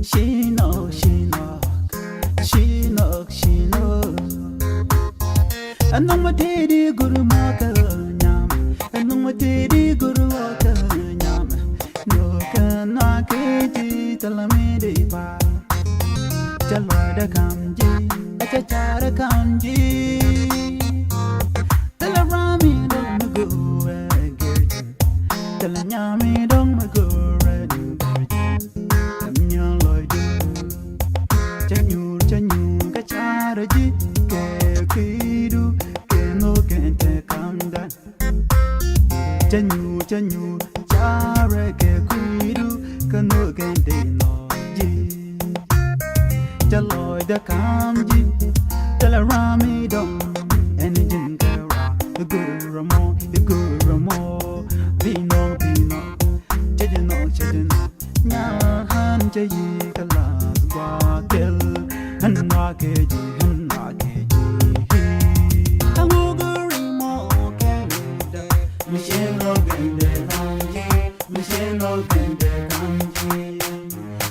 She knows, she knows, she knows, she knows. And no materi guru maka nyam, and no materi guru waka nyam. No kana keji talamide ba, jalwada kamji, achachara kamji. Talarami dong mago gerji, talanyami dong mago gerji. Tamnya loidu, chanyu kacharaji ke kidu ke no kente kamdan. Chanyu chara ke kidu ke no kente no ji. Jaloida kamji, talarami dong enijin kara. Guramo, vino, chedino, nyahan jayi kalas guatel, hanwakeji. Amugurimo Canada, Michelle Gende Kanji, Michelle Gende Kanji.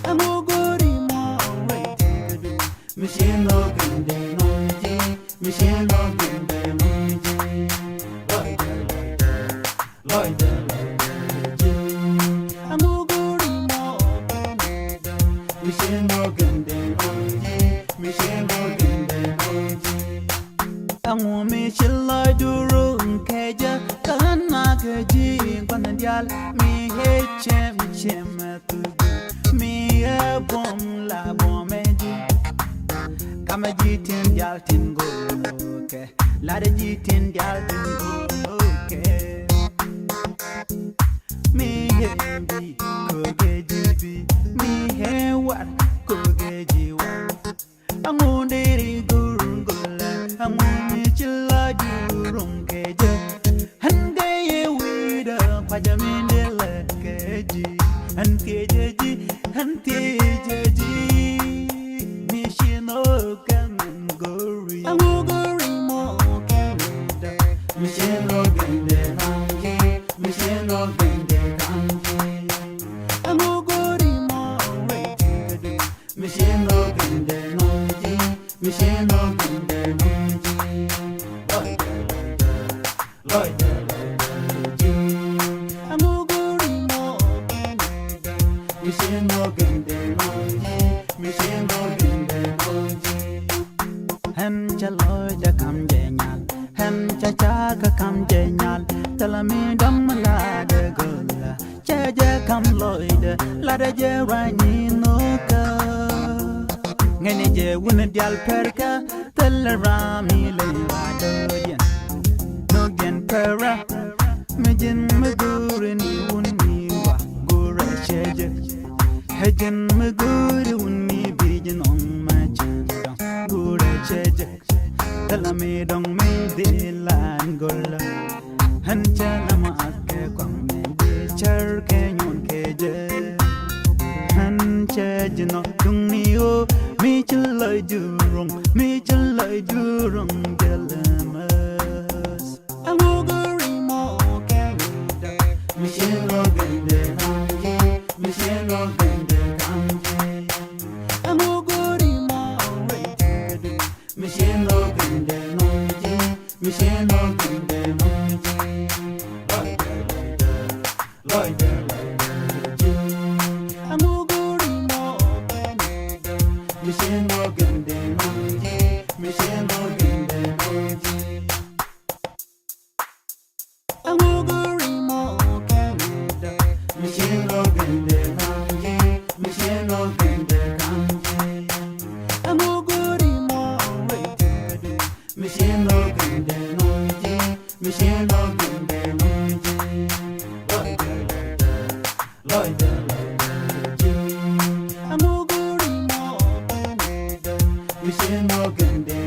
Amugurimo Waitigadu, Michelle Gende Nonji, Michelle Gende Nonji. Loida, Amugurimo Canada, Michelle Gende Nonji, Michelle Gende Nonji. Amo me chilla duro keja kana keji kwandial mi hechem tu mi bom la bomeji kama jitin dial tin go ke la de jitin dial tin go ke mi hebi ko keji mi he wat ko keji wa amo deri gurungula amo chilla jurum keja hande ye wida pajamindele keji hanteji mishino kamen gori amugori mo Canada mishino gende nangi mishino gende kangi amugori mo waitigadu mishino gende nangi mishino gende nangi. Loida, Amugurimo Canada, Mishino Gende Nonji, Mishino Gende Nonji. Hencha loida kam jenyal, hencha chaka kam jenyal, talami dam lada gola, cheja kam loida, lada je rani noka. Ngene je wuna dial perka, talarami lewa Pera, Majin Maguri Unmiwa, Gura Cheja, Hajan Maguri Unmi Bijin on my channel, Gura Cheja, Talame dong me de lan gola, Hanchalama Ake Kwame, Char Canyon Keja, Hanchajino, Dungnio, Mitchell Durung, Gelama. Amugurimo Canada, Michelle Gende Nangi, Michelle Gende Kangi. Amugurimo Waitigadu, Michelle Gende Nangi, Michelle Gende Nangi. Loida, Amugurimo Canada, Michelle Gende Nangi, Michelle Gende Nangi. Amugurimo Canada, Michelle Gende Nangi, Michelle Gende Kangi. Amugurimo Waitigadu, Michelle Gende Nangi, Michelle Gende Nangi. Loida, Amugurimo Canada, Michelle Gende